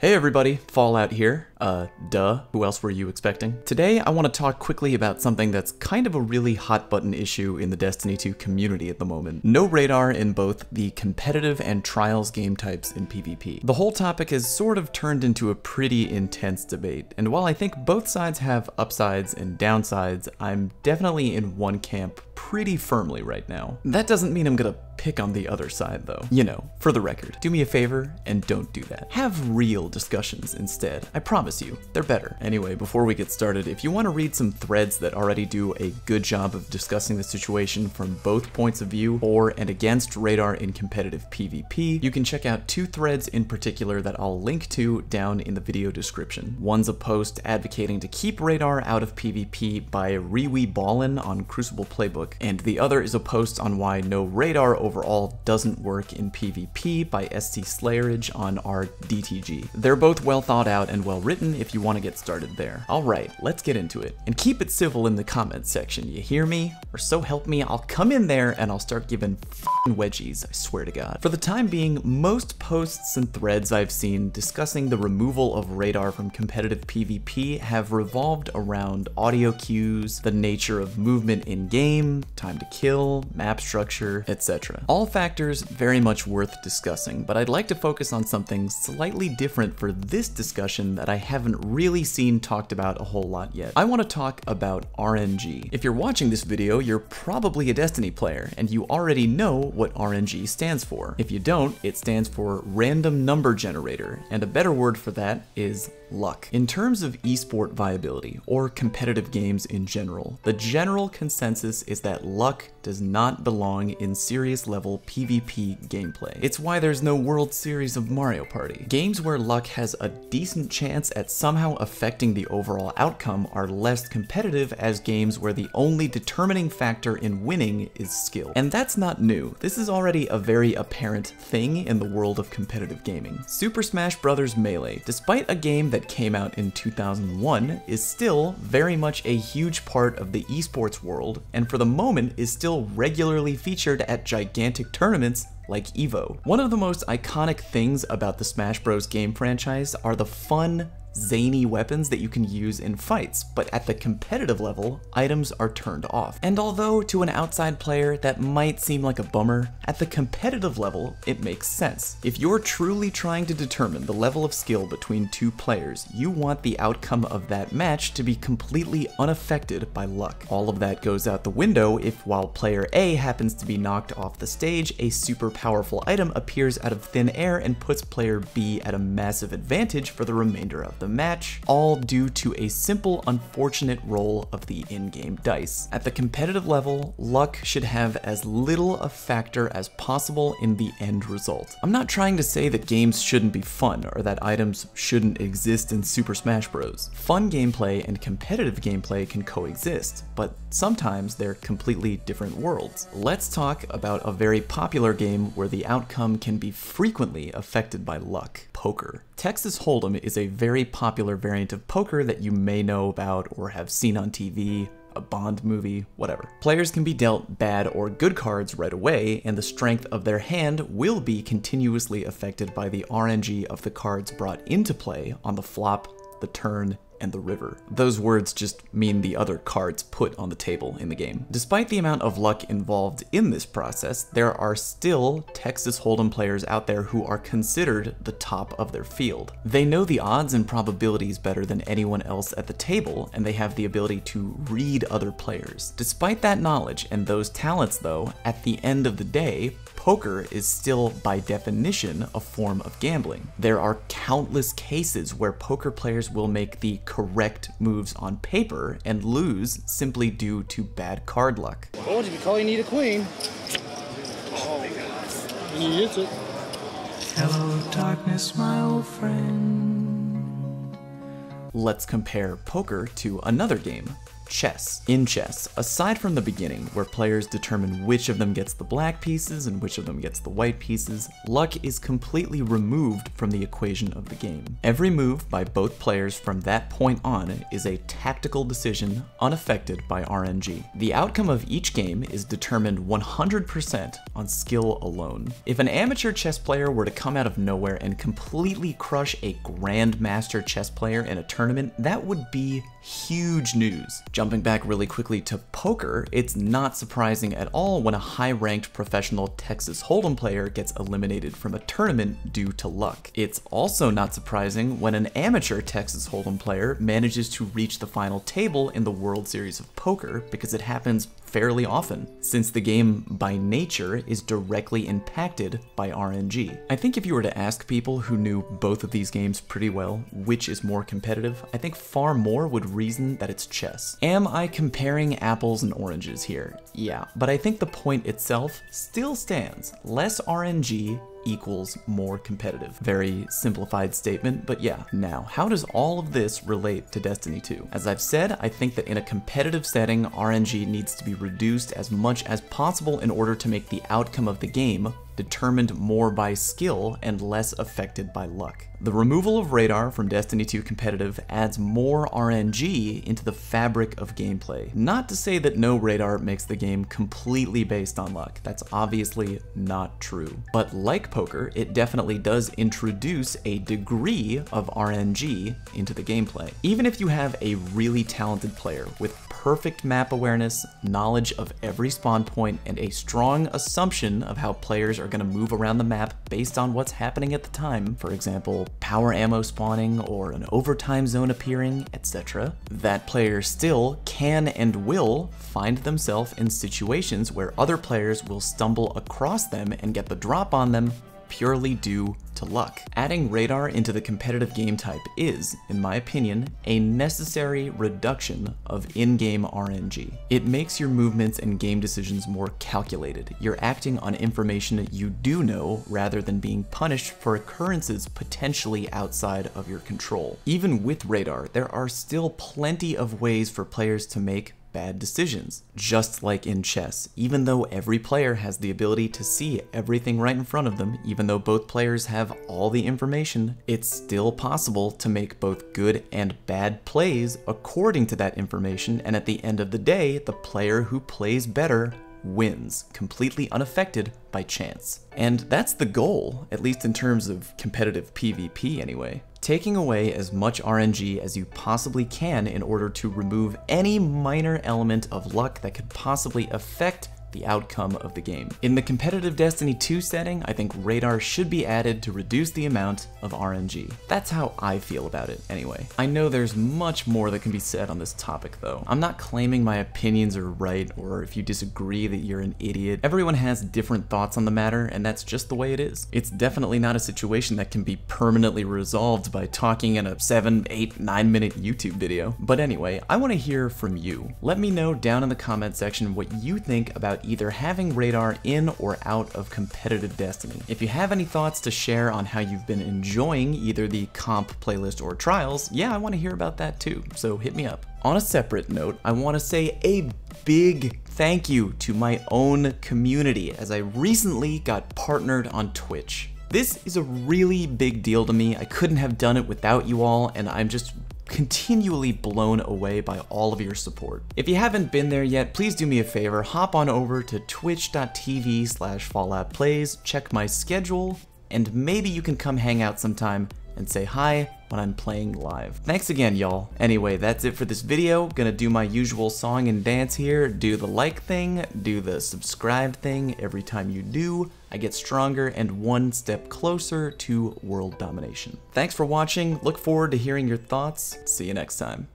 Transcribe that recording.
Hey everybody, Fallout here. Duh, who else were you expecting? Today I want to talk quickly about something that's kind of a really hot button issue in the Destiny 2 community at the moment. No radar in both the competitive and trials game types in PvP. The whole topic has sort of turned into a pretty intense debate, and while I think both sides have upsides and downsides, I'm definitely in one camp pretty firmly right now. That doesn't mean I'm gonna pick on the other side though. You know, for the record, do me a favor and don't do that. Have real discussions instead. I promise you, they're better. Anyway, before we get started, if you want to read some threads that already do a good job of discussing the situation from both points of view for and against radar in competitive PvP, you can check out two threads in particular that I'll link to down in the video description. One's a post advocating to keep radar out of PvP by Rewe Ballin on Crucible Playbook, and the other is a post on why no radar overall doesn't work in PvP by SC Slayerage on our DTG. They're both well thought out and well written if you want to get started there. Alright, let's get into it. And keep it civil in the comments section, you hear me? Or so help me, I'll come in there and I'll start giving f***ing wedgies, I swear to God. For the time being, most posts and threads I've seen discussing the removal of radar from competitive PvP have revolved around audio cues, the nature of movement in-game, time to kill, map structure, etc. All factors very much worth discussing, but I'd like to focus on something slightly different for this discussion that I haven't really seen talked about a whole lot yet. I want to talk about RNG. If you're watching this video, you're probably a Destiny player, and you already know what RNG stands for. If you don't, it stands for Random Number Generator, and a better word for that is luck. In terms of esport viability, or competitive games in general, the general consensus is that luck does not belong in serious level PvP gameplay. It's why there's no World Series of Mario Party. Games where luck has a decent chance at somehow affecting the overall outcome are less competitive as games where the only determining factor in winning is skill. And that's not new. This is already a very apparent thing in the world of competitive gaming. Super Smash Bros. Melee, despite a game that came out in 2001, is still very much a huge part of the esports world, and for the moment is still regularly featured at gigantic tournaments like EVO. One of the most iconic things about the Smash Bros. Game franchise are the fun, zany weapons that you can use in fights, but at the competitive level, items are turned off. And although to an outside player that might seem like a bummer, at the competitive level, it makes sense. If you're truly trying to determine the level of skill between two players, you want the outcome of that match to be completely unaffected by luck. All of that goes out the window if, while player A happens to be knocked off the stage, a super powerful item appears out of thin air and puts player B at a massive advantage for the remainder of the match, all due to a simple, unfortunate roll of the in-game dice. At the competitive level, luck should have as little a factor as possible in the end result. I'm not trying to say that games shouldn't be fun or that items shouldn't exist in Super Smash Bros. Fun gameplay and competitive gameplay can coexist, but sometimes they're completely different worlds. Let's talk about a very popular game where the outcome can be frequently affected by luck: poker. Texas Hold'em is a very popular variant of poker that you may know about or have seen on TV, a Bond movie, whatever. Players can be dealt bad or good cards right away, and the strength of their hand will be continuously affected by the RNG of the cards brought into play on the flop, the turn, and the river. Those words just mean the other cards put on the table in the game. Despite the amount of luck involved in this process, there are still Texas Hold'em players out there who are considered the top of their field. They know the odds and probabilities better than anyone else at the table, and they have the ability to read other players. Despite that knowledge and those talents though, at the end of the day, poker is still, by definition, a form of gambling. There are countless cases where poker players will make the correct moves on paper and lose simply due to bad card luck. What did you call you need a queen? Oh my God. He hits it. Hello, darkness, my old friend. Let's compare poker to another game, chess. In chess, aside from the beginning, where players determine which of them gets the black pieces and which of them gets the white pieces, luck is completely removed from the equation of the game. Every move by both players from that point on is a tactical decision unaffected by RNG. The outcome of each game is determined 100% on skill alone. If an amateur chess player were to come out of nowhere and completely crush a grandmaster chess player in a tournament, that would be huge news. Jumping back really quickly to poker, it's not surprising at all when a high-ranked professional Texas Hold'em player gets eliminated from a tournament due to luck. It's also not surprising when an amateur Texas Hold'em player manages to reach the final table in the World Series of Poker, because it happens fairly often, since the game by nature is directly impacted by RNG. I think if you were to ask people who knew both of these games pretty well which is more competitive, I think far more would reason that it's chess. Am I comparing apples and oranges here? Yeah, but I think the point itself still stands. Less RNG equals more competitive. Very simplified statement, but yeah. Now, how does all of this relate to Destiny 2? As I've said, I think that in a competitive setting, RNG needs to be reduced as much as possible in order to make the outcome of the game determined more by skill and less affected by luck. The removal of radar from Destiny 2 competitive adds more RNG into the fabric of gameplay. Not to say that no radar makes the game completely based on luck. That's obviously not true. But like poker, it definitely does introduce a degree of RNG into the gameplay. Even if you have a really talented player with perfect map awareness, knowledge of every spawn point, and a strong assumption of how players are going to move around the map based on what's happening at the time, for example, power ammo spawning or an overtime zone appearing, etc., that player still can and will find themselves in situations where other players will stumble across them and get the drop on them purely due to luck. Adding radar into the competitive game type is, in my opinion, a necessary reduction of in-game RNG. It makes your movements and game decisions more calculated. You're acting on information you do know rather than being punished for occurrences potentially outside of your control. Even with radar, there are still plenty of ways for players to make bad decisions. Just like in chess, even though every player has the ability to see everything right in front of them, even though both players have all the information, it's still possible to make both good and bad plays according to that information, and at the end of the day, the player who plays better wins, completely unaffected by chance. And that's the goal, at least in terms of competitive PvP anyway. Taking away as much RNG as you possibly can in order to remove any minor element of luck that could possibly affect the outcome of the game. In the competitive Destiny 2 setting, I think radar should be added to reduce the amount of RNG. That's how I feel about it anyway. I know there's much more that can be said on this topic though. I'm not claiming my opinions are right, or if you disagree that you're an idiot. Everyone has different thoughts on the matter, and that's just the way it is. It's definitely not a situation that can be permanently resolved by talking in a 7, 8, 9 minute YouTube video. But anyway, I want to hear from you. Let me know down in the comment section what you think about either having radar in or out of competitive Destiny. If you have any thoughts to share on how you've been enjoying either the comp playlist or trials, yeah, I want to hear about that too, so hit me up. On a separate note, I want to say a big thank you to my own community, as I recently got partnered on Twitch. This is a really big deal to me. I couldn't have done it without you all, and I'm just continually blown away by all of your support. If you haven't been there yet, please do me a favor, hop on over to twitch.tv/falloutplays, check my schedule, and maybe you can come hang out sometime and say hi when I'm playing live. Thanks again, y'all. Anyway, that's it for this video. Gonna do my usual song and dance here. Do the like thing, do the subscribe thing. Every time you do, I get stronger and one step closer to world domination. Thanks for watching. Look forward to hearing your thoughts. See you next time.